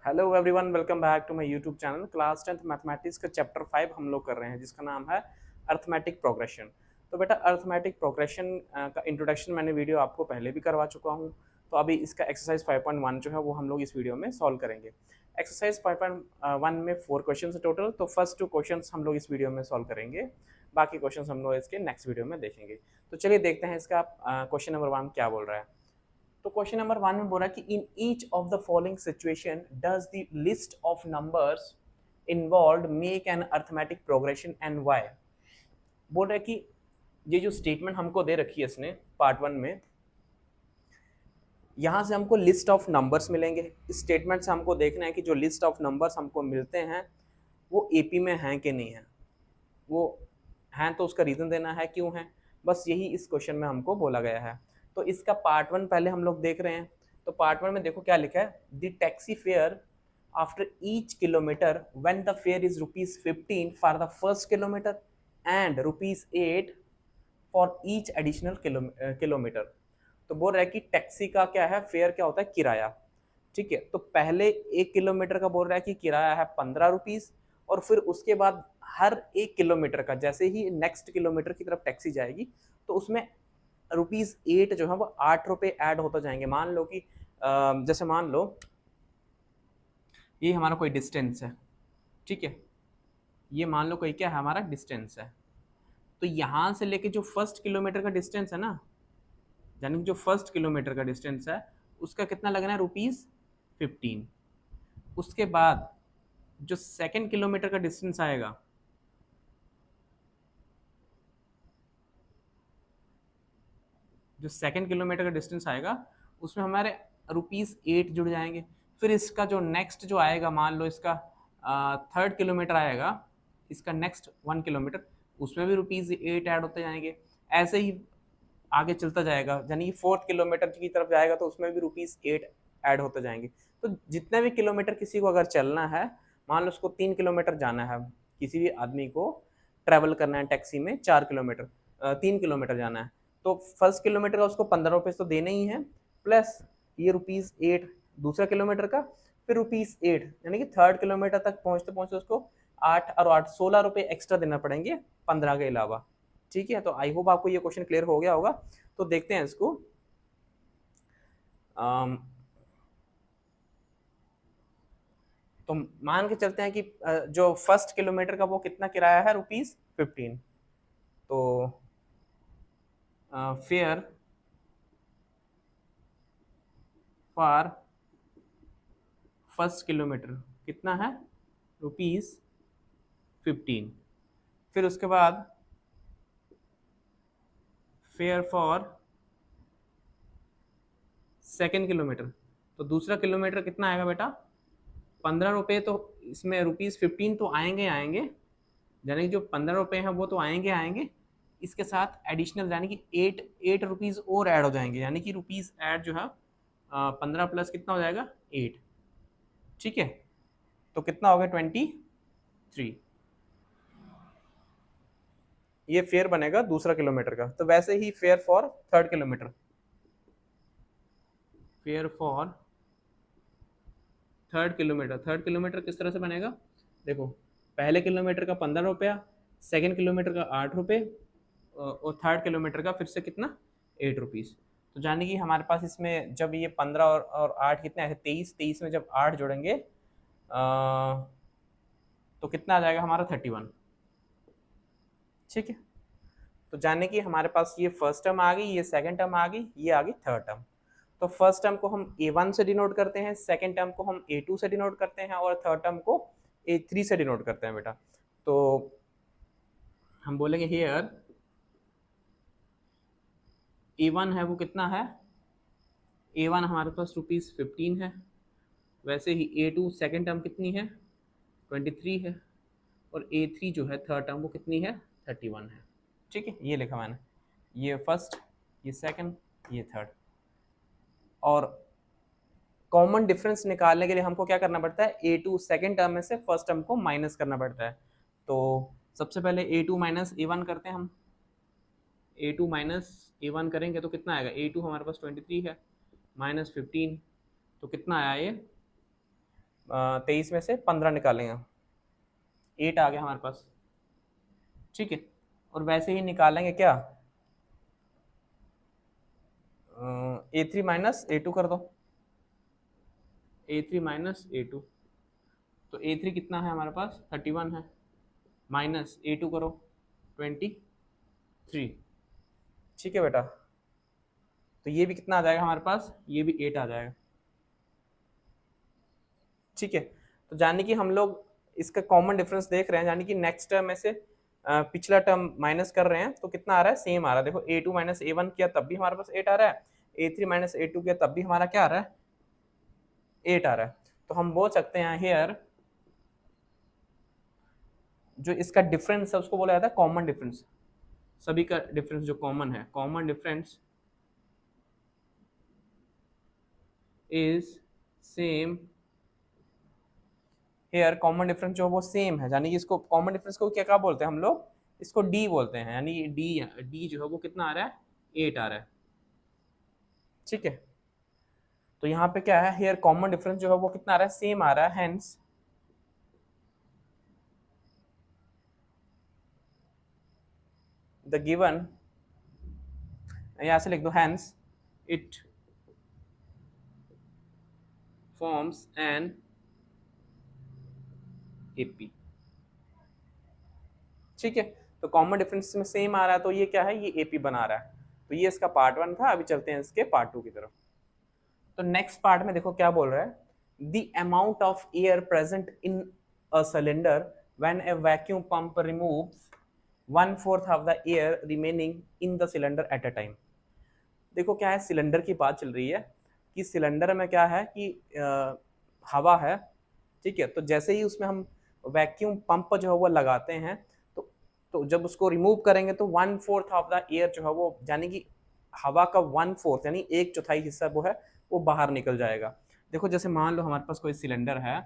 Hello everyone, welcome back to my YouTube channel. Class 10th mathematics का chapter 5 हम लोग कर रहे हैं, जिसका नाम है अर्थमेटिक प्रोग्रेशन। तो बेटा, अर्थमेटिक प्रोग्रेशन का इंट्रोडक्शन मैंने वीडियो आपको पहले भी करवा चुका हूँ। तो अभी इसका एक्सरसाइज 5.1 जो है वो हम लोग इस वीडियो में सॉल्व करेंगे। एक्सरसाइज 5.1 में 4 क्वेश्चन है टोटल। तो फर्स्ट 2 क्वेश्चन हम लोग इस वीडियो में सॉल्व करेंगे, बाकी क्वेश्चन हम लोग इसके नेक्स्ट वीडियो में देखेंगे। तो चलिए देखते हैं इसका क्वेश्चन नंबर 1 क्या बोल रहा है। तो क्वेश्चन नंबर 1 में बोल रहा है कि in each of the following situation does the list of numbers involve make an arithmetic progression and why. बोल रहा है कि ये जो स्टेटमेंट हमको दे रखी है इसने पार्ट 1 में, यहाँ से हमको लिस्ट ऑफ नंबर्स मिलेंगे। इस स्टेटमेंट से हमको देखना है कि जो लिस्ट ऑफ नंबर्स हमको मिलते हैं वो एपी में हैं कि नहीं है। वो हैं तो उसका रीज़न देना है क्यों है, बस यही इस क्वेश्चन में हमको बोला गया है। तो इसका पार्ट 1 पहले हम लोग देख रहे हैं। तो पार्ट 1 में देखो क्या लिखा है, the taxi fare after each kilometre when the fair is ₹15 for the first kilometre and ₹8 for each additional kilometre. तो बोल रहा है कि टैक्सी का क्या है, फेयर क्या होता है, किराया। ठीक है, तो पहले 1 किलोमीटर का बोल रहा है कि किराया है ₹15, और फिर उसके बाद हर 1 किलोमीटर का जैसे ही नेक्स्ट किलोमीटर की तरफ टैक्सी जाएगी तो उसमें ₹8 जो है वो ₹8 ऐड होता जाएंगे। मान लो कि जैसे मान लो ये हमारा कोई डिस्टेंस है, ठीक है, ये मान लो कोई क्या है, हमारा डिस्टेंस है। तो यहाँ से लेके जो फर्स्ट किलोमीटर का डिस्टेंस है ना, यानी कि जो फर्स्ट किलोमीटर का डिस्टेंस है उसका कितना लगना है, ₹15। उसके बाद जो सेकेंड किलोमीटर का डिस्टेंस आएगा, जो सेकेंड किलोमीटर का डिस्टेंस आएगा उसमें हमारे ₹8 जुड़ जाएंगे। फिर इसका जो नेक्स्ट जो आएगा, मान लो इसका थर्ड किलोमीटर आएगा, इसका नेक्स्ट 1 किलोमीटर, उसमें भी ₹8 ऐड होते जाएंगे। ऐसे ही आगे चलता जाएगा, यानी कि फोर्थ किलोमीटर की तरफ जाएगा तो उसमें भी ₹8 ऐड होते जाएंगे। तो जितने भी किलोमीटर किसी को अगर चलना है, मान लो उसको 3 किलोमीटर जाना है, किसी भी आदमी को ट्रैवल करना है टैक्सी में 4 किलोमीटर, 3 किलोमीटर जाना है, तो फर्स्ट किलोमीटर का उसको ₹15 तो देना ही है, प्लस ये ₹8 दूसरा किलोमीटर का, फिर ₹8, यानी कि थर्ड किलोमीटर तक पहुंचते पहुंचते उसको 8 और 8 ₹16 एक्स्ट्रा देना पड़ेंगे 15 के अलावा। ठीक है, तो आई होप आपको ये क्वेश्चन क्लियर हो गया होगा। तो देखते हैं इसको। तो मान के चलते हैं कि जो फर्स्ट किलोमीटर का वो कितना किराया है, ₹15। तो फेयर फॉर फर्स्ट किलोमीटर कितना है, ₹15। फिर उसके बाद फेयर फॉर सेकेंड किलोमीटर, तो दूसरा किलोमीटर कितना आएगा बेटा, ₹15। तो इसमें ₹15 तो आएंगे आएंगे, यानी कि जो ₹15 हैं वो तो आएंगे आएंगे, इसके साथ एडिशनल यानी कि एट रुपीज़ और ऐड हो जाएंगे, यानी कि रुपीज़ ऐड जो है 15 प्लस कितना हो जाएगा, 8। ठीक है, तो कितना हो गया, 23। ये फेयर बनेगा दूसरा किलोमीटर का। तो वैसे ही fare for third kilometre, fare for third kilometre किस तरह से बनेगा, देखो, पहले किलोमीटर का ₹15, सेकेंड किलोमीटर का ₹8, और थर्ड किलोमीटर का फिर से कितना, ₹8। तो जाने कि हमारे पास इसमें जब ये 15 और 8 कितने आए थे, 23 में जब 8 जोड़ेंगे तो कितना आ जाएगा हमारा, 31। ठीक है, तो जाने कि हमारे पास ये फर्स्ट टर्म आ गई, ये सेकेंड टर्म आ गई, ये आ गई थर्ड टर्म। तो फर्स्ट टर्म को हम A1 से डिनोट करते हैं, सेकेंड टर्म को हम A2 से डिनोट करते हैं, और थर्ड टर्म को A3 से डिनोट करते हैं बेटा। तो हम बोलेंगे हियर A1 है वो कितना है, A1 हमारे पास ₹15 है। वैसे ही A2 सेकेंड टर्म कितनी है, 23 है, और A3 जो है थर्ड टर्म वो कितनी है, 31 है। ठीक है, ये लिखा मैंने, ये फर्स्ट, ये सेकंड, ये थर्ड। और कॉमन डिफरेंस निकालने के लिए हमको क्या करना पड़ता है, A2 सेकेंड टर्म में से फर्स्ट टर्म को माइनस करना पड़ता है। तो सबसे पहले A2 माइनस A1 करते हैं हम। A2 माइनस A1 करेंगे तो कितना आएगा, A2 हमारे पास 23 है, -15, तो कितना आया ये 23 में से 15 निकालेंगे, 8 आ गया हमारे पास, ठीक है। और वैसे ही निकालेंगे क्या, A3 माइनस A2 कर दो, A3 माइनस A2, तो A3 कितना है हमारे पास 31 है, माइनस A2 करो 23, ठीक है बेटा। तो ये भी कितना आ जाएगा हमारे पास, ये भी 8 आ जाएगा, ठीक है। तो यानी कि हम लोग इसका कॉमन डिफरेंस देख रहे हैं, यानी कि नेक्स्ट टर्म में से पिछला टर्म माइनस कर रहे हैं तो कितना आ रहा है, सेम आ रहा है। देखो A2 माइनस A1 किया तब भी हमारे पास 8 आ रहा है, A3 माइनस A2 किया तब भी हमारा क्या आ रहा है, 8 आ रहा है। तो हम बोल सकते हैं हियर जो इसका डिफरेंस है उसको बोला जाता है कॉमन डिफरेंस, सभी का डिफरेंस जो कॉमन है, common difference is same here, common difference जो वो सेम है, यानी कि इसको कॉमन डिफरेंस को क्या क्या बोलते हैं हम लोग, इसको डी बोलते हैं, यानी डी, डी जो है वो कितना आ रहा है, 8 आ रहा है, ठीक है। तो यहाँ पे क्या है, हेयर कॉमन डिफरेंस जो है वो कितना आ रहा है, सेम आ रहा है, हेंस द गिवन, यहाँ से लिख दो, hence it forms an AP, ठीक है। तो कॉमन डिफरेंस में सेम आ रहा है तो ये क्या है, ये एपी बना रहा है। तो ये इसका पार्ट 1 था, अभी चलते हैं इसके पार्ट 2 की तरफ। तो नेक्स्ट पार्ट में देखो क्या बोल रहा है, the amount of air present in a cylinder when A vacuum pump removes 1/4 of the air remaining in the cylinder at a time. देखो क्या है, सिलेंडर की बात चल रही है कि सिलेंडर में क्या है कि हवा है, ठीक है। तो जैसे ही उसमें हम वैक्यूम पंप जो है वो लगाते हैं तो जब उसको रिमूव करेंगे तो 1/4 ऑफ द एयर जो है वो, यानी कि हवा का 1/4 यानी 1/4 हिस्सा वो है वो बाहर निकल जाएगा। देखो जैसे मान लो हमारे पास कोई सिलेंडर है,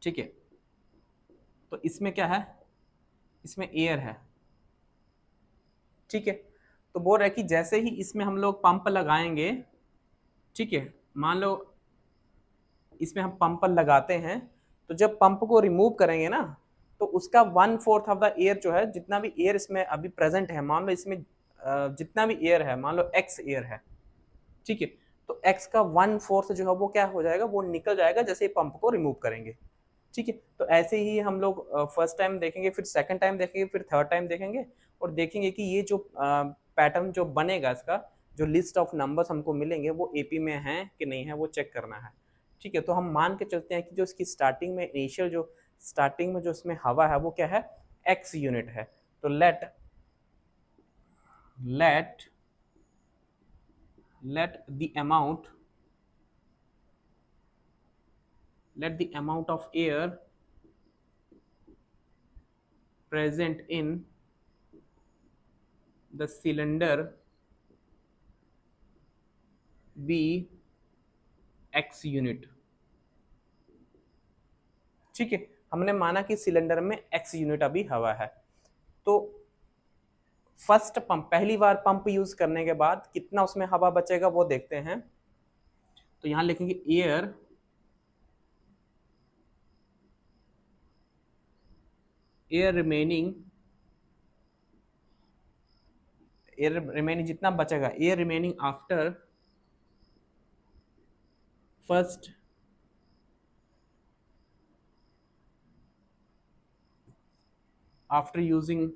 ठीक है। तो इसमें क्या है, इसमें एयर है, ठीक है। तो बोल रहा है कि जैसे ही इसमें हम लोग पंप लगाएंगे, ठीक है, मान लो इसमें हम पंप लगाते हैं, तो जब पंप को रिमूव करेंगे ना तो उसका 1/4 ऑफ द एयर जो है, जितना भी एयर इसमें अभी प्रेजेंट है, मान लो इसमें जितना भी एयर है, मान लो एक्स एयर है, ठीक है। तो एक्स का 1/4 जो है वो क्या हो जाएगा, वो निकल जाएगा जैसे ही पंप को रिमूव करेंगे, ठीक है। तो ऐसे ही हम लोग फर्स्ट टाइम देखेंगे, फिर सेकंड टाइम देखेंगे, फिर थर्ड टाइम देखेंगे, और देखेंगे कि ये जो पैटर्न जो बनेगा इसका, जो लिस्ट ऑफ नंबर्स हमको मिलेंगे वो एपी में हैं कि नहीं है वो चेक करना है, ठीक है। तो हम मान के चलते हैं कि जो इसकी स्टार्टिंग में इनिशियल जो स्टार्टिंग में जो इसमें हवा है वो क्या है, एक्स यूनिट है। तो let the amount of air present in the cylinder be x unit, ठीक है। हमने माना कि सिलेंडर में x यूनिट अभी हवा है। तो फर्स्ट पंप, पहली बार पंप यूज करने के बाद कितना उसमें हवा बचेगा वो देखते हैं। तो यहां लिखेंगे एयर रिमेनिंग जितना बचेगा, air remaining after first after using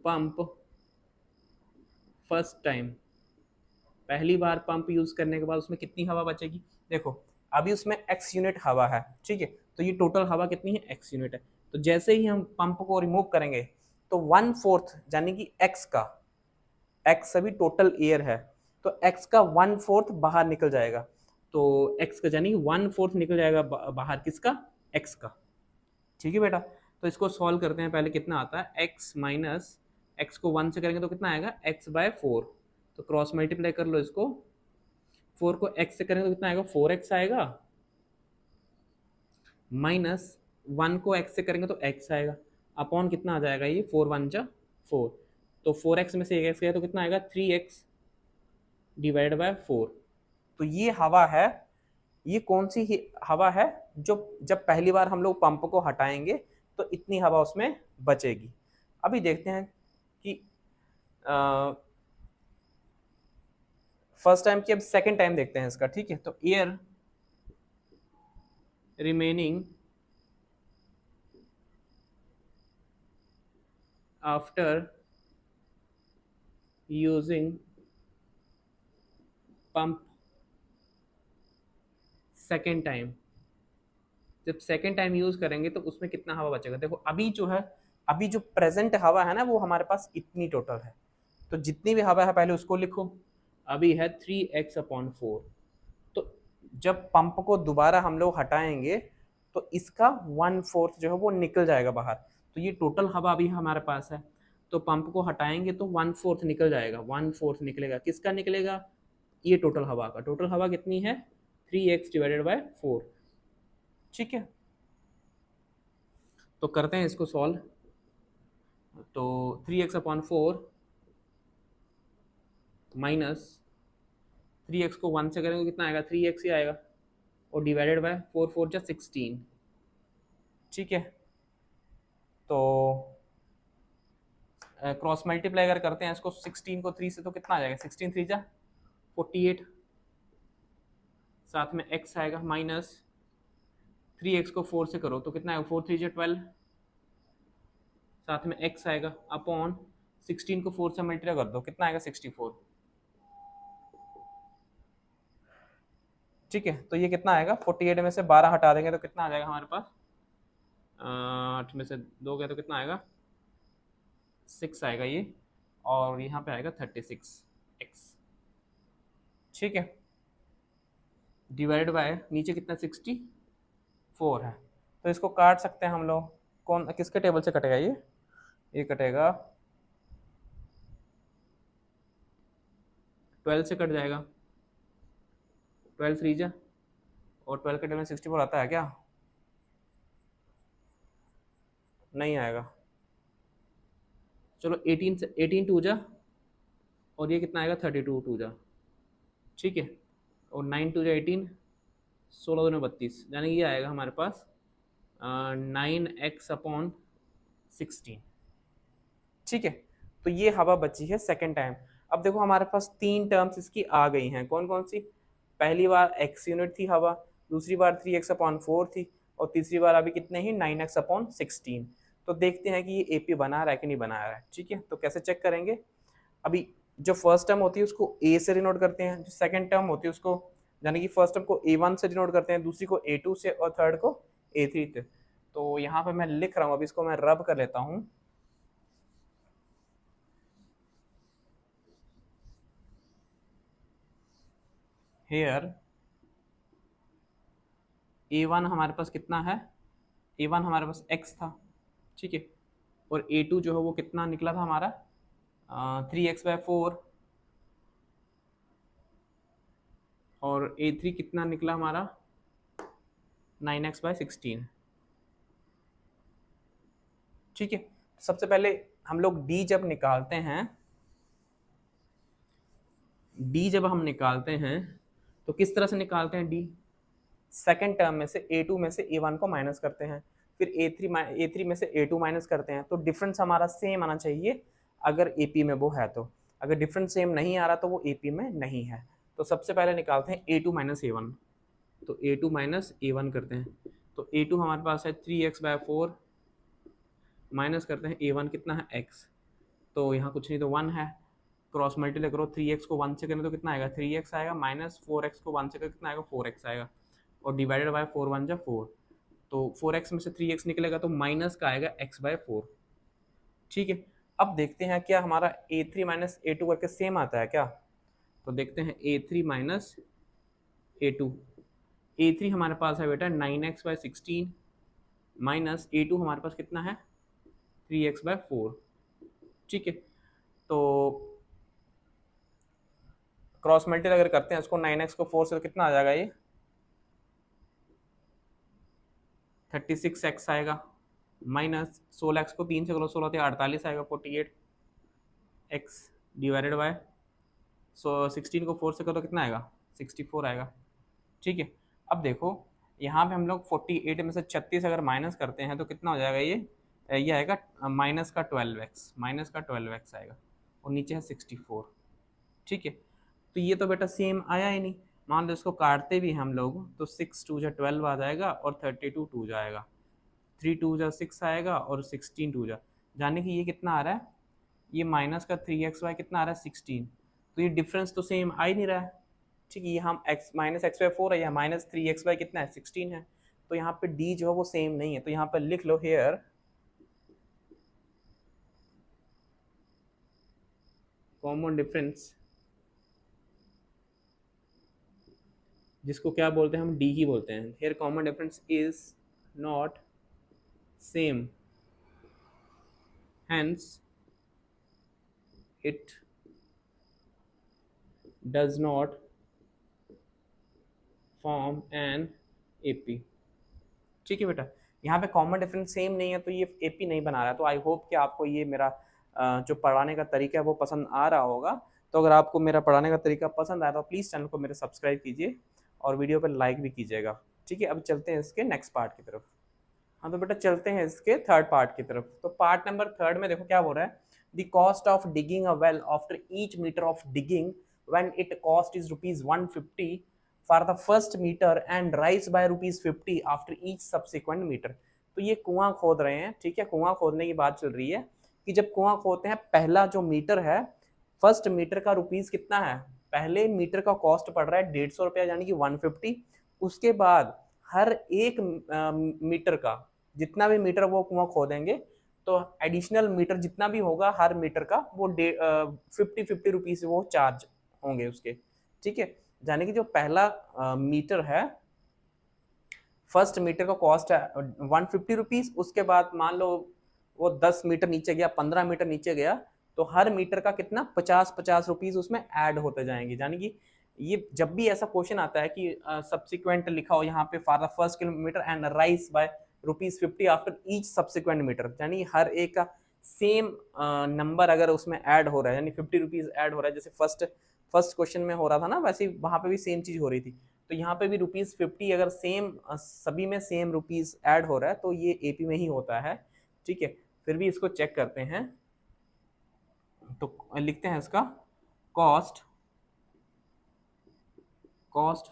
pump first time, पहली बार पंप यूज करने के बाद उसमें कितनी हवा बचेगी। देखो अभी उसमें x यूनिट हवा है, ठीक है। तो ये टोटल हवा कितनी है, x यूनिट है। तो जैसे ही हम पंप को रिमूव करेंगे तो 1/4 यानी कि x का, x सभी टोटल एयर है, तो x का 1/4 बाहर निकल जाएगा। तो x का यानी 1/4 निकल जाएगा बाहर, किसका, x का, ठीक है बेटा। तो इसको सॉल्व करते हैं, पहले कितना आता है, x माइनस एक्स को 1 से करेंगे तो कितना आएगा, x/4। तो क्रॉस मल्टीप्लाई कर लो इसको, 4 को x से करेंगे तो कितना आएगा, 4x आएगा, माइनस 1 को x से करेंगे तो x आएगा, अपॉन कितना आ जाएगा, ये 4 1 जा 4। तो 4x में से एक x गया तो कितना आएगा, 3x, डिवाइडेड बाय 4। तो ये हवा है, ये कौन सी हवा है, जो जब पहली बार हम लोग पंप को हटाएंगे तो इतनी हवा उसमें बचेगी। अभी देखते हैं कि फर्स्ट टाइम की, अब सेकेंड टाइम देखते हैं इसका। ठीक है, तो air remaining after using pump second time, जब सेकेंड टाइम यूज करेंगे तो उसमें कितना हवा बचेगा। देखो अभी जो है, अभी जो प्रेजेंट हवा है ना, वो हमारे पास इतनी टोटल है। तो जितनी भी हवा है पहले उसको लिखो। अभी है 3x/4। तो जब पंप को दोबारा हम लोग हटाएंगे तो इसका 1/4 जो है वो निकल जाएगा बाहर। तो ये टोटल हवा अभी हमारे पास है, तो पंप को हटाएंगे तो 1/4 निकल जाएगा। 1/4 निकलेगा, किसका निकलेगा, ये टोटल हवा का। टोटल हवा कितनी है, 3x/4। ठीक है, तो करते हैं इसको सॉल्व। तो 3x/4 माइनस 3x को 1 से करेंगे कितना आएगा, 3x ही आएगा, और डिवाइडेड बाय 4 4 जा 16। ठीक है, तो क्रॉस मल्टीप्लाई अगर करते हैं इसको 16 को 3 से तो कितना आ जाएगा, 16 3 जा 48, साथ में x आएगा माइनस 3x को 4 से करो तो कितना आएगा, 4 3 जा 12, साथ में x आएगा अपॉन 16 को 4 से मल्टीप्लाई कर दो कितना आएगा, 64। ठीक है, तो ये कितना आएगा, 48 में से 12 हटा देंगे तो कितना आ जाएगा हमारे पास, 8 में से 2 गए तो कितना आएगा, 6 आएगा ये, और यहाँ पे आएगा 36x। ठीक है, डिवाइड बाय नीचे कितना 64 है, तो इसको काट सकते हैं हम लोग। कौन किसके टेबल से कटेगा ये कटेगा 12 से कट जाएगा, 12 3 जा, और 12 के टेबल में 64 आता है क्या, नहीं आएगा। चलो 18 से 18 2 जा, और ये कितना आएगा 32 2 जा। ठीक है, और 9 2 जा 18, 16 2 32, यानी ये आएगा हमारे पास 9x/16। ठीक है, तो ये हवा बची है सेकेंड टाइम। अब देखो हमारे पास 3 टर्म्स इसकी आ गई हैं, कौन कौन सी, पहली बार x यूनिट थी हवा, दूसरी बार 3x/4 थी, और तीसरी बार अभी कितने ही 9x/16। तो देखते हैं कि ये AP बना रहा है कि नहीं बना रहा है। ठीक है, तो कैसे चेक करेंगे, अभी जो फर्स्ट टर्म होती है उसको A से डिनोट करते हैं, जो सेकेंड टर्म होती है उसको, यानी कि फर्स्ट टर्म को A1 से डिनोट करते हैं, दूसरी को A2 से, और थर्ड को A3 से। तो यहाँ पे मैं लिख रहा हूँ, अभी इसको मैं रब कर लेता हूँ। हेयर A1 हमारे पास कितना है, A1 हमारे पास x था। ठीक है, और A2 जो है वो कितना निकला था हमारा 3x/4, और A3 कितना निकला हमारा 9x/16। ठीक है, सबसे पहले हम लोग D जब निकालते हैं, D जब हम निकालते हैं तो किस तरह से निकालते हैं D, सेकेंड टर्म में से A2 में से A1 को माइनस करते हैं, फिर A3 में से A2 माइनस करते हैं। तो डिफरेंस हमारा सेम आना चाहिए अगर AP में वो है तो, अगर डिफरेंस सेम नहीं आ रहा तो वो AP में नहीं है। तो सबसे पहले निकालते हैं A2 माइनस A1, तो A2 माइनस A1 करते हैं, तो A2 हमारे पास है 3x/4, माइनस करते हैं A1 कितना है x, तो यहाँ कुछ नहीं तो 1 है, क्रॉस मल्टीप्लाई करो, 3x को 1 से करें तो कितना आएगा 3x आएगा, माइनस 4x को 1 से करें कितना आएगा 4x आएगा, और डिवाइडेड बाय 4 1 जा 4, तो 4x में से 3x निकलेगा तो माइनस का आएगा x/4। ठीक है, अब देखते हैं क्या हमारा A3 माइनस A2 करके सेम आता है क्या, तो देखते हैं A3 माइनस A2। A3 हमारे पास है बेटा 9x/16, माइनस A2 हमारे पास कितना है 3x/4। ठीक है, तो क्रॉस मल्टीप्लाई अगर करते हैं इसको 9x को 4 से तो कितना आ जाएगा, ये 36x आएगा, माइनस 16x को 3 से करो 16 48 आएगा 48x डिवाइडेड बाय सो 16 को 4 से करो कितना आएगा, 64 आएगा। ठीक है, अब देखो यहाँ पे हम लोग 48 में से 36 अगर माइनस करते हैं तो कितना हो जाएगा, ये आएगा माइनस का 12x, माइनस का 12x आएगा, और नीचे है 64। ठीक है, तो ये तो बेटा सेम आया ही नहीं। मान लो इसको काटते भी हम लोग तो 6 2 जा 12 आ जाएगा और 32 2 जाएगा, 3 2 जा 6 आएगा और 16 2 जा, जाने कि ये कितना आ रहा है, ये माइनस का 3xy कितना आ रहा है 16। तो ये डिफरेंस तो सेम आ ही नहीं रहा है। ठीक है, ये हम x माइनस एक्स वाई 4 है या माइनस 3xy कितना है 16 है, तो यहाँ पे d जो है वो सेम नहीं है। तो यहाँ पर लिख लो हेयर कॉमन डिफरेंस, जिसको क्या बोलते हैं हम, डी ही बोलते हैं। Here common difference is not same, hence it does not form an AP। ठीक है बेटा, यहाँ पे कॉमन डिफरेंस सेम नहीं है तो ये AP नहीं बना रहा है। तो आई होप कि आपको ये मेरा जो पढ़ाने का तरीका है वो पसंद आ रहा होगा। तो अगर आपको मेरा पढ़ाने का तरीका पसंद आया तो प्लीज़ चैनल को मेरे सब्सक्राइब कीजिए और वीडियो पर लाइक भी कीजिएगा। ठीक है, अब चलते हैं इसके नेक्स्ट पार्ट की तरफ। हाँ तो बेटा चलते हैं इसके थर्ड पार्ट की तरफ। तो पार्ट नंबर थर्ड में देखो क्या बोल रहा है, the cost of digging a well after each metre of digging when it cost is ₹150 for the first metre and rise by ₹50 after each subsequent metre. तो ये कुआं खोद रहे हैं। ठीक है, कुआं खोदने की बात चल रही है कि जब कुआं खोदते हैं, पहला जो मीटर है, फर्स्ट मीटर का रुपीज कितना है, पहले मीटर का कॉस्ट पड़ रहा है ₹150 यानी कि 150। उसके बाद हर एक मीटर का, जितना भी मीटर वो कुआं खोदेंगे तो एडिशनल मीटर जितना भी होगा हर मीटर का वो 50 रुपीज वो चार्ज होंगे उसके। ठीक है, यानी कि जो पहला मीटर है, फर्स्ट मीटर का कॉस्ट है 150 रुपीज। उसके बाद मान लो वो 10 मीटर नीचे गया, 15 मीटर नीचे गया, तो हर मीटर का कितना 50 रुपीज उसमें ऐड होते जाएंगे। यानी कि ये जब भी ऐसा क्वेश्चन आता है कि सब्सिक्वेंट लिखा हो यहाँ पे for the first kilometre and rise by ₹50 after each subsequent metre, यानी हर एक का सेम नंबर अगर उसमें ऐड हो रहा है, यानी 50 रुपीज ऐड हो रहा है, जैसे फर्स्ट क्वेश्चन में हो रहा था ना, वैसे वहां पे भी सेम चीज हो रही थी। तो यहाँ पे भी ₹50 अगर सेम सभी में सेम रुपीज ऐड हो रहा है तो ये एपी में ही होता है। ठीक है, फिर भी इसको चेक करते हैं। तो लिखते हैं इसका कॉस्ट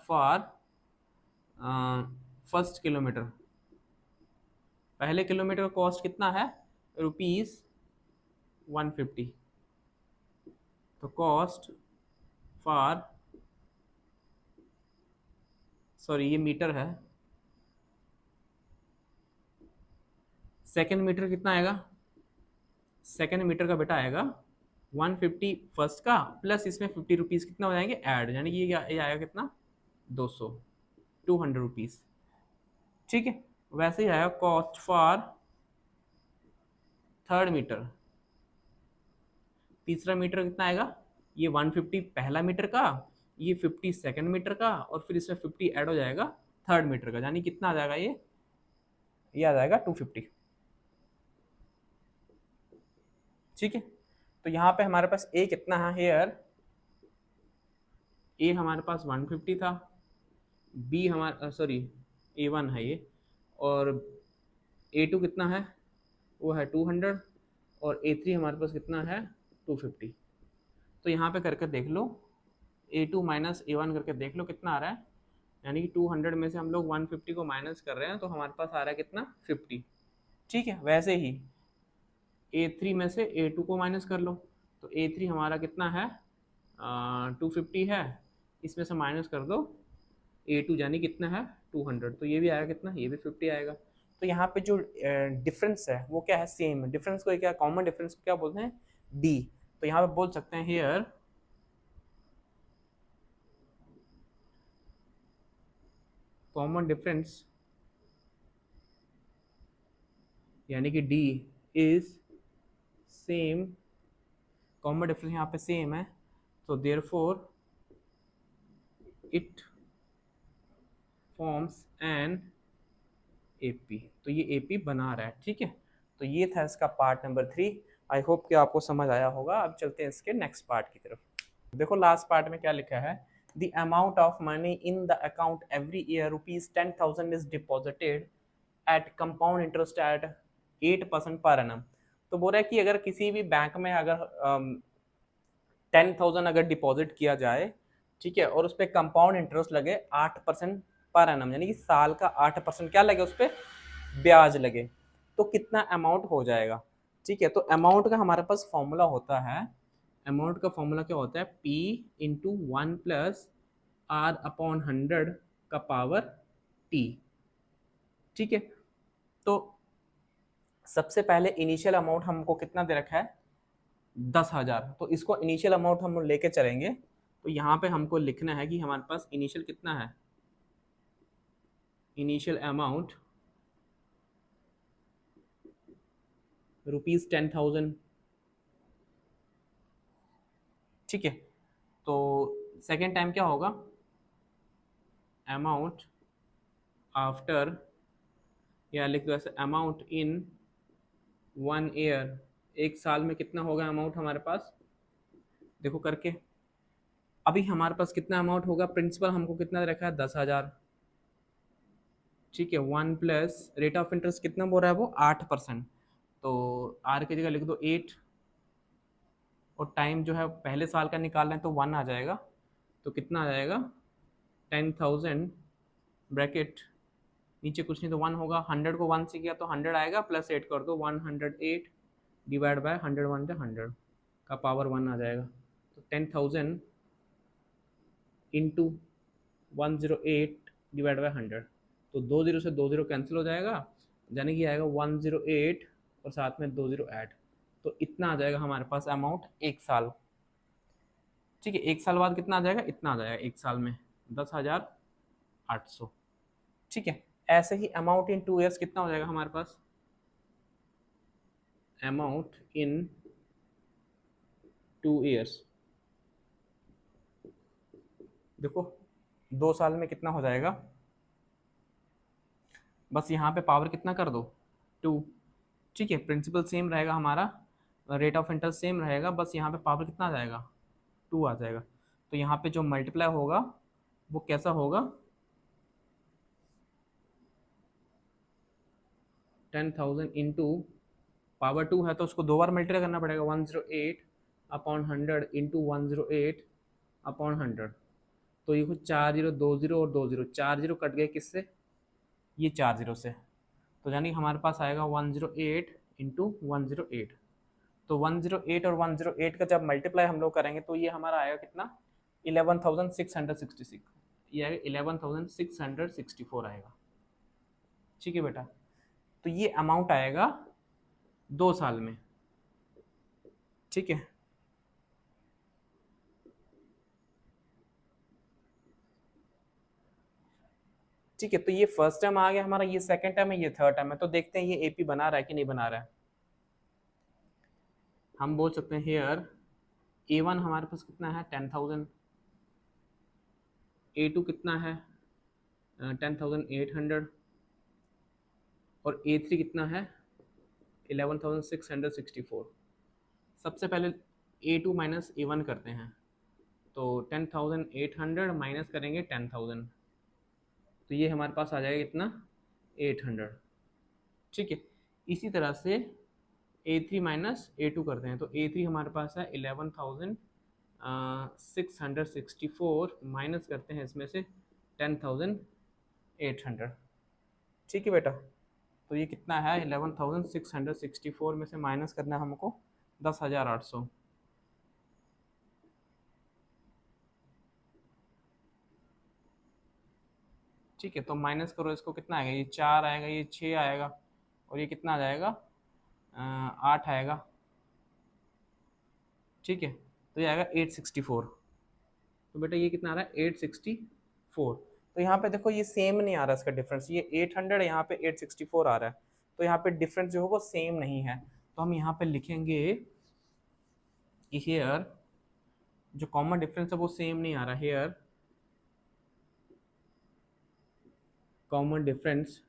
फॉर फर्स्ट किलोमीटर। पहले किलोमीटर का कॉस्ट कितना है, ₹150। तो कॉस्ट फॉर, सॉरी ये मीटर है, सेकेंड मीटर कितना आएगा, सेकेंड मीटर का बेटा आएगा 150 फर्स्ट का, प्लस इसमें 50 रुपीज़ कितना हो जाएंगे ऐड, यानी कि ये आएगा कितना 200 रुपीज़। ठीक है, वैसे ही आएगा कॉस्ट फॉर थर्ड मीटर। तीसरा मीटर कितना आएगा, ये 150 पहला मीटर का, ये 50 सेकेंड मीटर का, और फिर इसमें 50 ऐड हो जाएगा थर्ड मीटर का, यानी कितना आ जाएगा ये आ जाएगा 250। ठीक है, तो यहाँ पे हमारे पास ए कितना है हेयर, ए हमारे पास 150 था, बी हमारा सॉरी A1 है ये, और A2 कितना है, वो है 200, और A3 हमारे पास कितना है 250। तो यहाँ पे करके देख लो, A2 माइनस A1 करके देख लो कितना आ रहा है, यानी कि 200 में से हम लोग 150 को माइनस कर रहे हैं तो हमारे पास आ रहा है कितना 50। ठीक है, वैसे ही A3 में से A2 को माइनस कर लो, तो A3 हमारा कितना है 250 है, इसमें से माइनस कर दो A2 यानी कितना है 200, तो ये भी आएगा कितना, ये भी 50 आएगा। तो यहाँ पे जो डिफरेंस है वो क्या है, सेम डिफरेंस को क्या, कॉमन डिफरेंस को क्या बोलते हैं, डी। तो यहाँ पे बोल सकते हैं हियर कॉमन डिफरेंस यानी कि D is same, common difference यहाँ पे सेम है, तो therefore it forms an AP. तो ये एपी बना रहा है। ठीक है, तो ये था इसका पार्ट नंबर 3। आई होप कि आपको समझ आया होगा। अब चलते हैं इसके नेक्स्ट पार्ट की तरफ। देखो लास्ट पार्ट में क्या लिखा है, the amount of money in the account every year ₹10,000 is deposited at compound interest at 8% per annum. तो बोल रहा है कि अगर किसी भी बैंक में अगर 10,000 अगर डिपॉजिट किया जाए, ठीक है, और उस पर कंपाउंड इंटरेस्ट लगे 8% पर एनम, यानी कि साल का 8% क्या लगे उस पर ब्याज लगे, तो कितना अमाउंट हो जाएगा। ठीक है, तो अमाउंट का हमारे पास फॉर्मूला होता है, अमाउंट का फॉर्मूला क्या होता है, P इंटू 1+R/100 का पावर T। ठीक है, तो सबसे पहले इनिशियल अमाउंट हमको कितना दे रखा है, 10,000, तो इसको इनिशियल अमाउंट हम लेके चलेंगे। तो यहाँ पे हमको लिखना है कि हमारे पास इनिशियल कितना है, इनिशियल अमाउंट ₹10,000। ठीक है, तो सेकेंड टाइम क्या होगा, अमाउंट आफ्टर, या लिख दो ऐसे, अमाउंट इन 1 ईयर, एक साल में कितना होगा अमाउंट हमारे पास, देखो करके। अभी हमारे पास कितना अमाउंट होगा, प्रिंसिपल हमको कितना रखा है, 10,000। ठीक है, 1+ रेट ऑफ इंटरेस्ट कितना बोल रहा है वो, 8%। तो आर की जगह लिख दो 8, और टाइम जो है पहले साल का निकाल रहे हैं तो 1 आ जाएगा, तो कितना आ जाएगा, 10,000 ब्रैकेट नीचे कुछ नहीं तो 1 होगा, 100 को 1 से किया तो 100 आएगा, प्लस 8 कर दो, 108 डिवाइड बाय 100, 100 का पावर 1 आ जाएगा। तो 10,000 इंटू 108 डिवाइड बाई 100, तो 2 0 से 2 0 कैंसिल हो जाएगा, यानी कि आएगा 108 और साथ में 2 0 ऐड, तो इतना आ जाएगा हमारे पास अमाउंट एक साल। ठीक है, एक साल बाद कितना आ जाएगा, इतना आ जाएगा एक साल में 10,800। ठीक है, ऐसे ही अमाउंट इन 2 ईयर्स कितना हो जाएगा हमारे पास, अमाउंट इन 2 ईयर्स, देखो 2 साल में कितना हो जाएगा, बस यहाँ पे पावर कितना कर दो, 2। ठीक है, प्रिंसिपल सेम रहेगा हमारा, रेट ऑफ इंटरेस्ट सेम रहेगा, बस यहाँ पे पावर कितना आ जाएगा, 2 आ जाएगा। तो यहाँ पे जो मल्टीप्लाई होगा वो कैसा होगा, 10,000 इंटू पावर 2 है तो उसको 2 बार मल्टीप्लाई करना पड़ेगा, 108/100 इंटू 108/100। तो ये कुछ 4 0 2 0 और 2 0, 4 0 कट गए किससे, ये 4 0 से, तो यानी हमारे पास आएगा 108 इंटू 108। तो 108 और 108 का जब मल्टीप्लाई हम लोग करेंगे तो ये हमारा आएगा कितना, 11,666, ये आएगा 11,664 आएगा। ठीक है बेटा, तो ये अमाउंट आएगा 2 साल में। ठीक है, ठीक है, तो ये फर्स्ट टाइम आ गया हमारा, ये सेकंड टाइम है, ये थर्ड टाइम है, तो देखते हैं ये एपी बना रहा है कि नहीं बना रहा है। हम बोल सकते हैं हेयर A1 हमारे पास कितना है, 10,000, A2 कितना है, 10,800, और A3 कितना है, 11,664। सबसे पहले A2 माइनस A1 करते हैं, तो 10,800 माइनस करेंगे 10,000, तो ये हमारे पास आ जाएगा कितना, 800। ठीक है, इसी तरह से A3 माइनस A2 करते हैं, तो A3 हमारे पास है 11,664, माइनस करते हैं इसमें से 10,800। ठीक है बेटा, तो ये कितना है, 11,664 में से माइनस करना है हमको 10,800। ठीक है, तो माइनस करो इसको, कितना आएगा, ये 4 आएगा, ये 6 आएगा, और ये कितना आ जाएगा, 8 आएगा। ठीक है, तो ये आएगा 864। तो बेटा ये कितना आ रहा है, 864। तो यहाँ पे देखो ये सेम नहीं आ रहा इसका डिफरेंस, ये 800 है, यहाँ पे 864 आ रहा है, तो यहाँ पे डिफरेंस जो है वो सेम नहीं है। तो हम यहाँ पे लिखेंगे हेयर जो कॉमन डिफरेंस है वो सेम नहीं आ रहा, हेयर कॉमन डिफरेंस,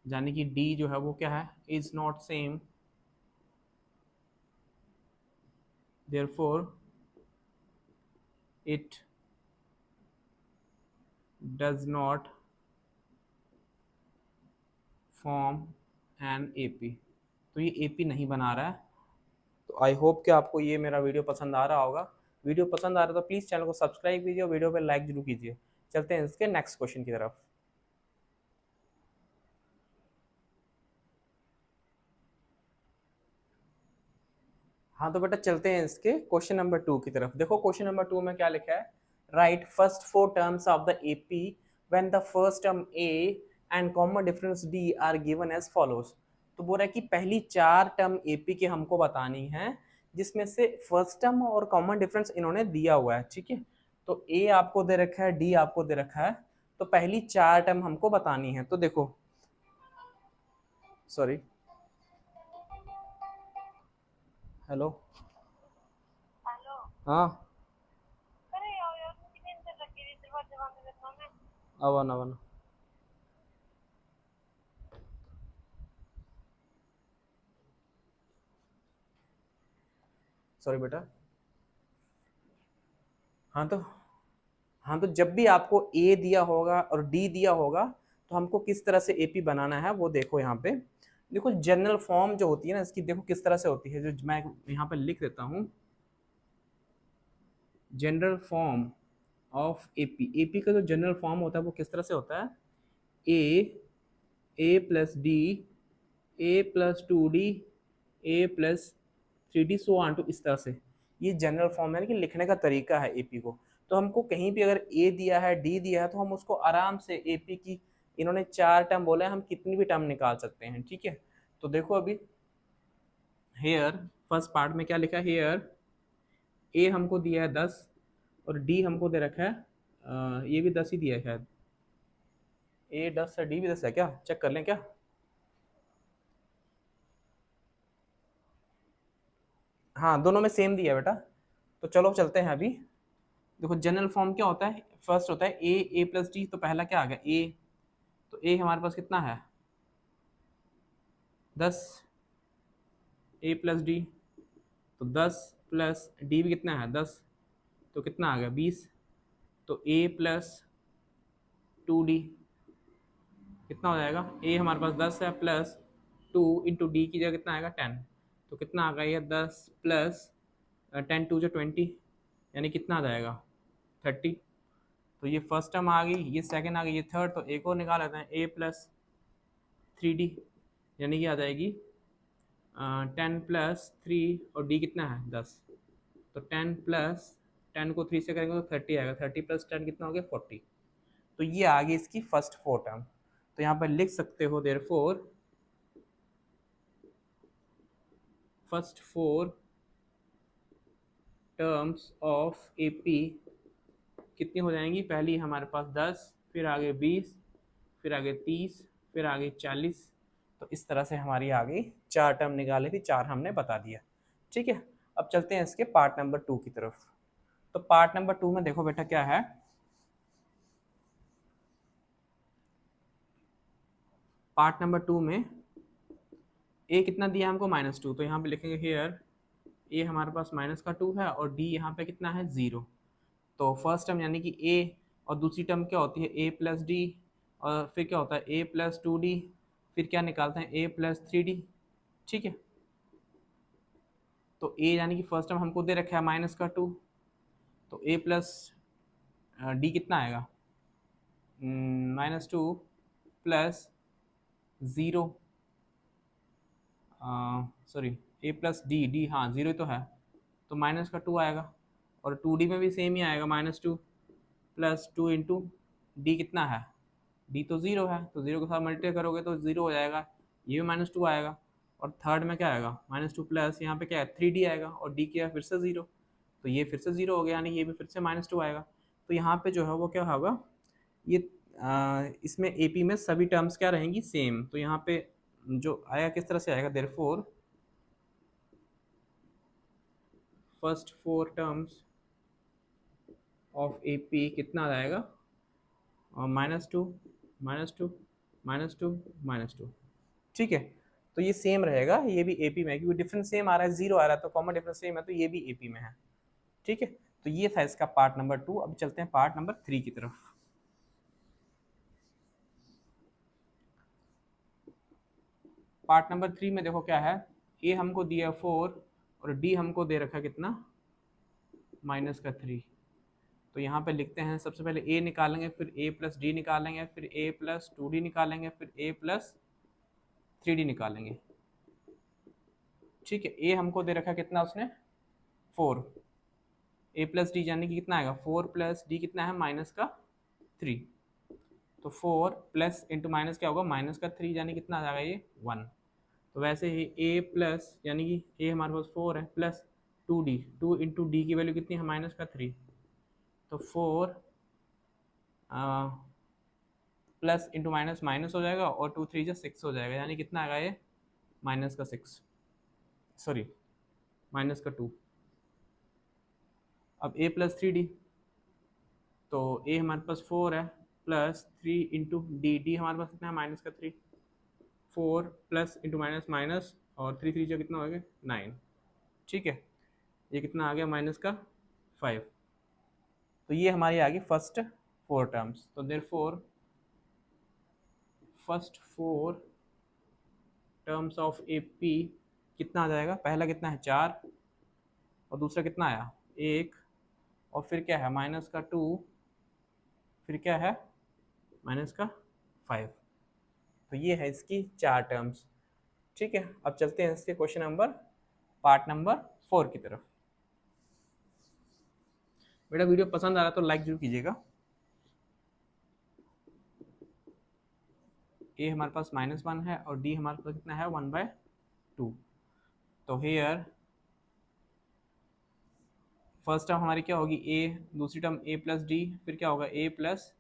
यानी कि डी जो है वो क्या है, is not same therefore it does not form an AP। तो ये AP नहीं बना रहा है। तो आई होप कि आपको ये मेरा वीडियो पसंद आ रहा होगा। वीडियो पसंद आ रहा है तो प्लीज़ चैनल को सब्सक्राइब कीजिए और वीडियो पे लाइक जरूर कीजिए। चलते हैं इसके नेक्स्ट क्वेश्चन की तरफ। हाँ तो बेटा चलते हैं इसके क्वेश्चन नंबर 2 की तरफ। देखो क्वेश्चन नंबर 2 में क्या लिखा है, write first four terms of the AP when the first term a and common difference d are given as follows. तो बोल रहा है कि पहली चार टर्म एपी की हमको बतानी है जिसमें से फर्स्ट टर्म और कॉमन डिफरेंस इन्होंने दिया हुआ है, ठीक है। तो ए आपको दे रखा है, डी आपको दे रखा है, तो पहली चार टर्म हमको बतानी है। तो देखो सॉरी, हेलो हेलो। हाँ अरे यार यार मुझे नींद से लगी थी, दरवाजा बंद करना मैं। आवाना आवाना। सॉरी बेटा। हाँ तो हाँ तो जब भी आपको ए दिया होगा और डी दिया होगा तो हमको किस तरह से एपी बनाना है वो देखो। यहाँ पे देखो जनरल फॉर्म जो होती है ना इसकी, देखो किस तरह से होती है, जो मैं यहाँ पे लिख देता हूँ। General form of AP, AP का जो जनरल फॉर्म होता है वो किस तरह से होता है, a plus d, a plus two d, a plus three d, so on to, इस तरह से ये जनरल फॉर्म है कि लिखने का तरीका है एपी को। तो हमको कहीं भी अगर ए दिया है, डी दिया है, तो हम उसको आराम से एपी की, इन्होंने चार टर्म बोले हैं, हम कितनी भी टर्म निकाल सकते हैं, ठीक है। तो देखो अभी हेयर फर्स्ट पार्ट में क्या लिखा है, हेयर ए हमको दिया है 10 और डी हमको दे रखा है ये भी 10 ही दिया है शायद। ए 10 है, डी भी 10 है, क्या चेक कर लें क्या। हाँ दोनों में सेम दिया है बेटा। तो चलो चलते हैं अभी। देखो जनरल फॉर्म क्या होता है, फर्स्ट होता है ए प्लस डी, तो पहला क्या आ गया ए, तो ए हमारे पास कितना है 10, ए प्लस डी, तो 10 प्लस डी भी कितना है 10, तो कितना आ गया 20। तो ए प्लस टू डी कितना हो जाएगा, ए हमारे पास 10 है प्लस 2 इंटू डी की जगह कितना आएगा 10, तो कितना आ गया ये 10 प्लस 10 टू जो 20, यानी कितना आ जाएगा 30। तो ये फर्स्ट टर्म आ गई, ये सेकंड आ गई, ये थर्ड, तो एक और निकाल लेते हैं ए प्लस थ्री डी, यानी कि आ जाएगी 10 प्लस थ्री और डी कितना है 10, तो 10 प्लस 10 को 3 से करेंगे तो 30 आएगा, 30 प्लस 10 कितना हो गया 40। तो ये आ गई इसकी फर्स्ट फोर टर्म। तो यहाँ पर लिख सकते हो therefore first four terms of AP कितनी हो जाएंगी, पहली हमारे पास 10, फिर आगे 20, फिर आगे 30, फिर आगे 40। तो इस तरह से हमारी आ गई, चार टर्म निकाली थी, चार हमने बता दिया, ठीक है। अब चलते हैं इसके पार्ट नंबर 2 की तरफ। तो पार्ट नंबर 2 में देखो बेटा क्या है, पार्ट नंबर 2 में ए कितना दिया हमको -2, तो यहाँ पे लिखेंगे हेयर ए हमारे पास माइनस का 2 है और डी यहाँ पे कितना है 0। तो फर्स्ट टर्म यानी कि ए, और दूसरी टर्म क्या होती है ए प्लस डी, और फिर क्या होता है ए प्लस टू डी, फिर क्या निकालते हैं ए प्लस थ्री डी, ठीक है। तो ए यानी कि फर्स्ट टर्म हमको दे रखा है -2, तो ए प्लस डी कितना आएगा -2 प्लस 0, सॉरी ए प्लस डी, डी हाँ 0 तो है, तो -2 आएगा। और 2D में भी सेम ही आएगा -2 प्लस 2 इंटू डी कितना है, डी तो 0 है, तो 0 के साथ मल्टीप्लाई करोगे तो 0 हो जाएगा, ये भी -2 आएगा। और थर्ड में क्या आएगा -2 प्लस यहाँ पे क्या है 3D आएगा, और डी क्या है फिर से 0, तो ये फिर से 0 हो गया, यानी ये भी फिर से -2 आएगा। तो यहाँ पे जो है वो क्या होगा, ये इसमें एपी में सभी टर्म्स क्या रहेंगी सेम। तो यहाँ पे जो आएगा किस तरह से आएगा, therefore first four terms of AP कितना आ जाएगा -2 -2 -2 -2, ठीक है। तो ये सेम रहेगा, ये भी एपी में है क्योंकि डिफरेंस सेम आ रहा है, 0 आ रहा है तो कॉमन डिफरेंस सेम है, तो ये भी एपी में है। ठीक है, तो ये था इसका पार्ट नंबर 2। अब चलते हैं पार्ट नंबर 3 की तरफ। पार्ट नंबर 3 में देखो क्या है, ए हमको दिया 4 और डी हमको दे रखा कितना, -3। तो यहाँ पे लिखते हैं, सबसे पहले ए निकालेंगे, फिर ए प्लस डी निकालेंगे, फिर ए प्लस 2d निकालेंगे, फिर ए प्लस 3d निकालेंगे। ठीक है, ए हमको दे रखा कितना उसने 4, ए प्लस डी यानी कि कितना आएगा 4 प्लस डी कितना है -3, तो 4 प्लस इंटू माइनस क्या होगा -3 यानी कितना आ जाएगा ये 1। तो वैसे ही ए प्लस यानी कि ए हमारे पास 4 है प्लस 2d, 2 इंटू डी की वैल्यू कितनी है -3, तो 4 प्लस इंटू माइनस माइनस हो जाएगा और 2 3 6 हो जाएगा, यानी कितना आएगा ये -6, सॉरी -2। अब a प्लस 3d, तो a हमारे पास 4 है प्लस 3 इंटू डी हमारे पास कितना है -3, 4 प्लस इंटू माइनस माइनस और 3 3 जो कितना हो गया 9। ठीक है, ये कितना आ गया -5। तो ये हमारी आ गई फर्स्ट 4 टर्म्स। तो therefore first 4 terms of A P कितना आ जाएगा, पहला कितना है 4 और दूसरा कितना आया 1 और फिर क्या है -2, फिर क्या है -5। तो ये है इसकी 4 टर्म्स। ठीक है, अब चलते हैं इसके क्वेश्चन नंबर पार्ट नंबर 4 की तरफ। बेटा वीडियो पसंद आ रहा तो लाइक जरूर कीजिएगा। ए हमारे पास -1 है और डी हमारे पास कितना है 1/2। तो हेयर फर्स्ट टर्म हमारी क्या होगी ए, दूसरी टर्म ए प्लस डी, फिर क्या होगा ए प्लस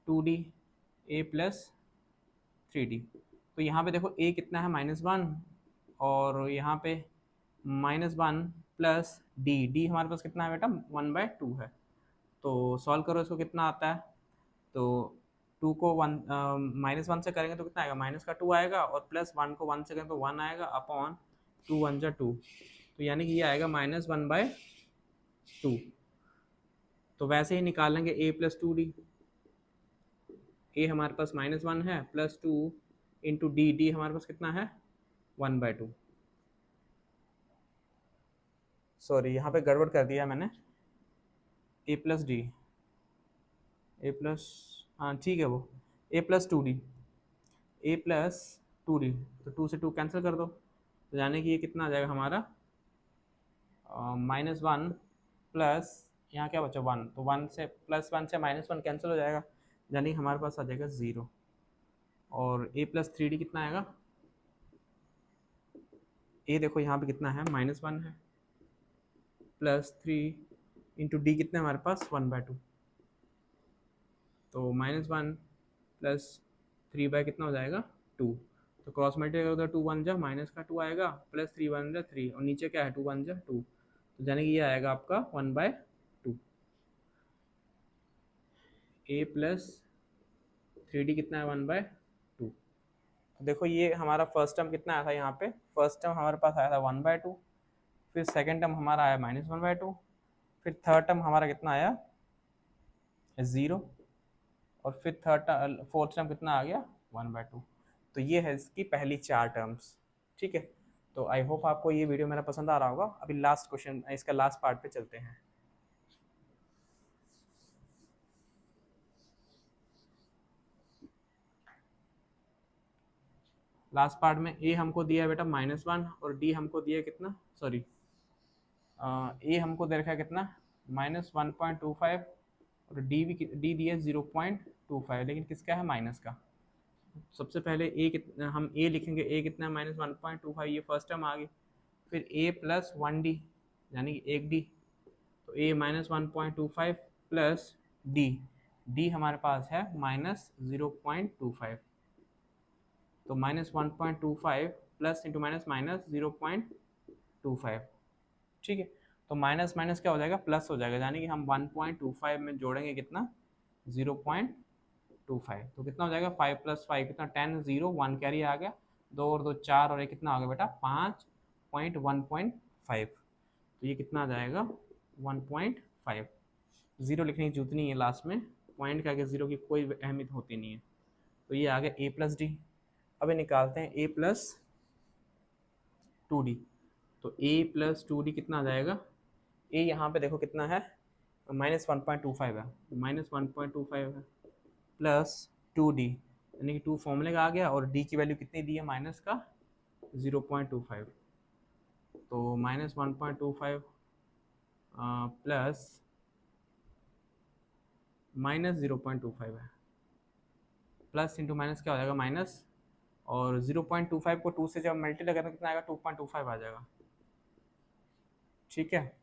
2d, ए प्लस 3d। तो यहाँ पे देखो a कितना है -1 और यहाँ पे -1 प्लस d हमारे पास कितना है बेटा 1/2 है। तो सॉल्व करो इसको, कितना आता है, तो 2 को 1 से करेंगे तो कितना आएगा -2 आएगा और प्लस 1 को 1 से करेंगे तो 1 आएगा अपॉन 2 1 जा 2, तो यानी कि ये आएगा -1/2। तो वैसे ही निकालेंगे a प्लस 2d, a हमारे पास -1 है प्लस 2 इंटू डी हमारे पास कितना है 1/2। सॉरी यहाँ पे गड़बड़ कर दिया मैंने, a plus d, a plus, हाँ ठीक है, वो a plus 2d, a plus 2d, तो 2 से 2 कैंसिल कर दो, तो यानी कि ये कितना आ जाएगा हमारा -1 प्लस यहाँ क्या बचा 1, तो 1 से +1 से -1 कैंसिल हो जाएगा, यानी हमारे पास आ जाएगा 0। और a प्लस 3d कितना आएगा, a देखो यहाँ पे कितना है -1 है प्लस 3 इंटू डी कितना है हमारे पास 1/2, तो -1 प्लस 3 कितना हो जाएगा 2, तो क्रॉस मल्टीप्लाई करो तो 2 1 जा -2 आएगा प्लस 3 1 जा 3 और नीचे क्या है 2 1 जा 2, तो यानी कि ये आएगा आपका 1/2। a प्लस 3d कितना है 1/2। तो देखो ये हमारा फर्स्ट टर्म कितना आया था, यहाँ पे फर्स्ट टर्म हमारे पास आया था 1/2, फिर सेकेंड टर्म हमारा आया -1/2, फिर थर्ड टर्म हमारा कितना आया 0 और फिर फोर्थ टर्म कितना आ गया 1/2। तो ये है इसकी पहली 4 टर्म्स। ठीक है, तो आई होप आपको ये वीडियो मेरा पसंद आ रहा होगा। अभी लास्ट क्वेश्चन, इसका लास्ट पार्ट पे चलते हैं। लास्ट पार्ट में ए हमको दिया है बेटा -1 और डी हमको दिया है कितना, सॉरी ए हमको दे रखा है कितना -1.25 और डी दिया 0.25, लेकिन किसका है माइनस का। सबसे पहले हम ए लिखेंगे, ए कितना है -1.25, ये फर्स्ट टर्म आ गई, फिर ए प्लस 1d यानी कि 1d, तो ए -1.25 प्लस डी हमारे पास है -0.25, तो -1.25 प्लस इंटू माइनस -0.25। ठीक है, तो माइनस माइनस क्या हो जाएगा प्लस हो जाएगा, यानी कि हम 1.25 में जोड़ेंगे कितना 0.25, तो कितना हो जाएगा 5 + 5 कितना 10, 0 1 कैरी आ गया, 2 और 2 4 और ये कितना हो गया बेटा 5.1.5, तो ये कितना आ जाएगा 1.5। ज़ीरो लिखने की जरूरत नहीं है लास्ट में, पॉइंट के आगे ज़ीरो की कोई अहमियत होती नहीं है। तो ये आ गया ए प्लस डी। अब ये निकालते हैं ए प्लस 2d। तो ए प्लस 2d कितना आ जाएगा, ए यहाँ पे देखो कितना है -1.25 है, -1.25 है प्लस 2d, यानी कि 2 फॉर्मूले का आ गया और d की वैल्यू कितनी दी है माइनस का 0.25, तो -1.25 प्लस -0.25 है, प्लस इंटू माइनस क्या हो जाएगा माइनस, और 0.25 को 2 से जब मल्टीप्लाई करें तो कितना आएगा 2.25 आ जाएगा। ठीक है,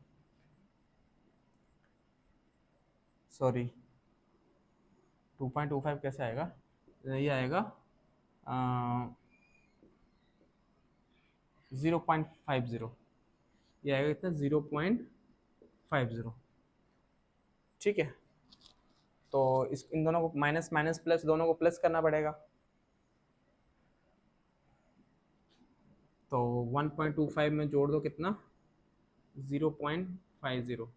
सॉरी 2.25 कैसे आएगा, ये आएगा 0.50, ये आएगा कितना 0.50। ठीक है, तो इस इन दोनों को माइनस माइनस प्लस दोनों को प्लस करना पड़ेगा, तो 1.25 में जोड़ दो कितना 0.50,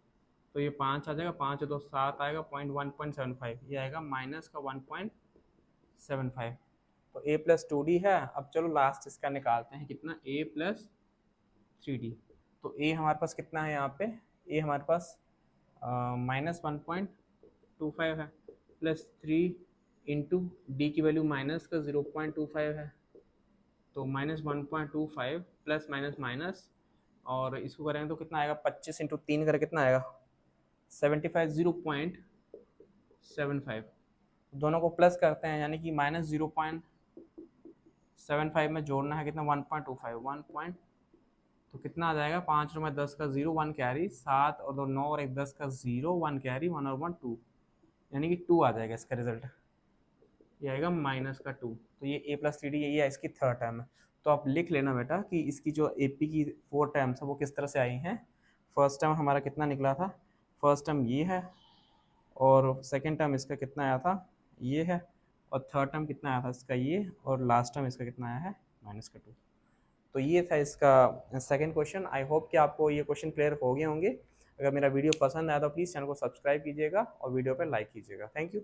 तो ये 5 आ जाएगा, 5 2 7 आएगा 1.75, ये आएगा माइनस का 1.75। तो a प्लस 2d है। अब चलो लास्ट इसका निकालते हैं कितना a प्लस 3d। तो a हमारे पास कितना है यहाँ पे, a हमारे पास -1.25 है प्लस 3 इंटू डी की वैल्यू माइनस का 0.25 है, तो -1.25 प्लस माइनस माइनस, और इसको करेंगे तो कितना आएगा 25 इंटू 3 करें कितना आएगा 75, 0.75। दोनों को प्लस करते हैं यानी कि -0.75 में जोड़ना है कितना 1.25 1 तो कितना आ जाएगा 5 और 10 का 0 1 कैरी, 7 और 2 9 और 1 10 का 0 1 कैरी, 1 और 1 2, यानी कि 2 आ जाएगा इसका रिजल्ट, ये आएगा माइनस का 2। तो ये a प्लस 3d ये है इसकी थर्ड टर्म है। तो आप लिख लेना बेटा कि इसकी जो AP की 4 टर्म्स है वो किस तरह से आई हैं। फर्स्ट टर्म हमारा कितना निकला था, फर्स्ट टर्म ये है, और सेकेंड टर्म इसका कितना आया था ये है, और थर्ड टर्म कितना आया था इसका ये, और लास्ट टर्म इसका कितना आया है माइनस का 2। तो ये था इसका सेकंड क्वेश्चन। आई होप कि आपको ये क्वेश्चन क्लियर हो गए होंगे। अगर मेरा वीडियो पसंद आया तो प्लीज़ चैनल को सब्सक्राइब कीजिएगा और वीडियो पर लाइक कीजिएगा। Thank you.